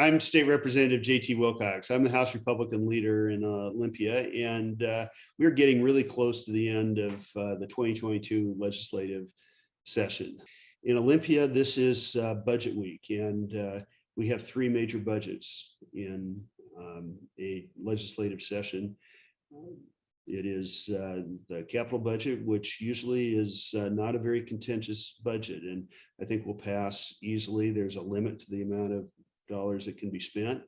I'm State Representative JT Wilcox. I'm the House Republican leader in Olympia, and we're getting really close to the end of the 2022 legislative session. In Olympia, this is budget week, and we have three major budgets in a legislative session. It is the capital budget, which usually is not a very contentious budget, and I think will pass easily. There's a limit to the amount of dollars that can be spent,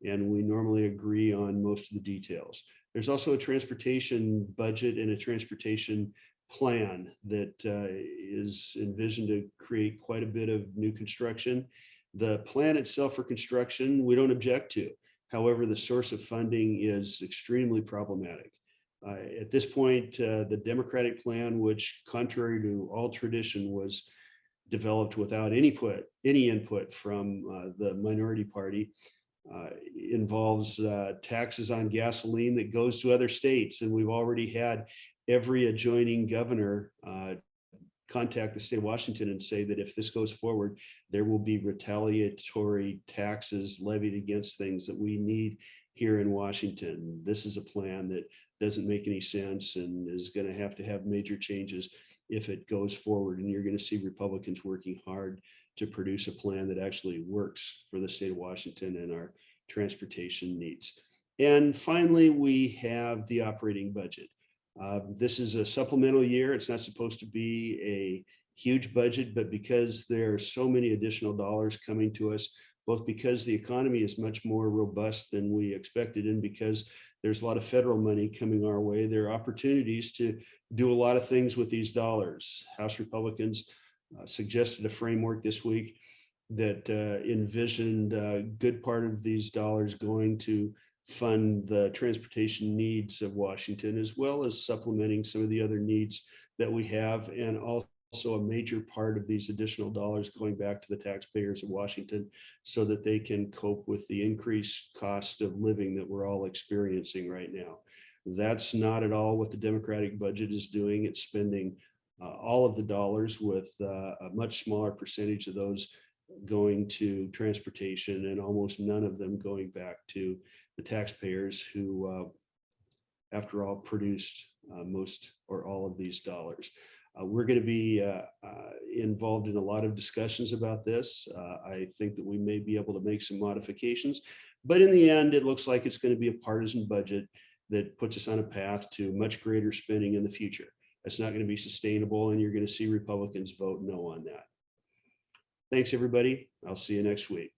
and we normally agree on most of the details. There's also a transportation budget and a transportation plan that is envisioned to create quite a bit of new construction. The plan itself for construction, we don't object to. However, the source of funding is extremely problematic. At this point, the Democratic plan, which contrary to all tradition was developed without any input from the minority party, involves taxes on gasoline that goes to other states. And we've already had every adjoining governor contact the state of Washington and say that if this goes forward, there will be retaliatory taxes levied against things that we need here in Washington. This is a plan that doesn't make any sense and is going to have major changes if it goes forward, and you're going to see Republicans working hard to produce a plan that actually works for the state of Washington and our transportation needs. And finally, we have the operating budget. This is a supplemental year. It's not supposed to be a huge budget, but because there are so many additional dollars coming to us, both because the economy is much more robust than we expected and because there's a lot of federal money coming our way, there are opportunities to do a lot of things with these dollars. House Republicans suggested a framework this week that envisioned a good part of these dollars going to fund the transportation needs of Washington, as well as supplementing some of the other needs that we have, and also a major part of these additional dollars going back to the taxpayers of Washington so that they can cope with the increased cost of living that we're all experiencing right now. That's not at all what the Democratic budget is doing. It's spending all of the dollars with a much smaller percentage of those going to transportation and almost none of them going back to the taxpayers who, after all, produced most or all of these dollars. We're going to be involved in a lot of discussions about this. I think that we may be able to make some modifications, but in the end, it looks like it's going to be a partisan budget that puts us on a path to much greater spending in the future. That's not going to be sustainable, and you're going to see Republicans vote no on that. Thanks, everybody. I'll see you next week.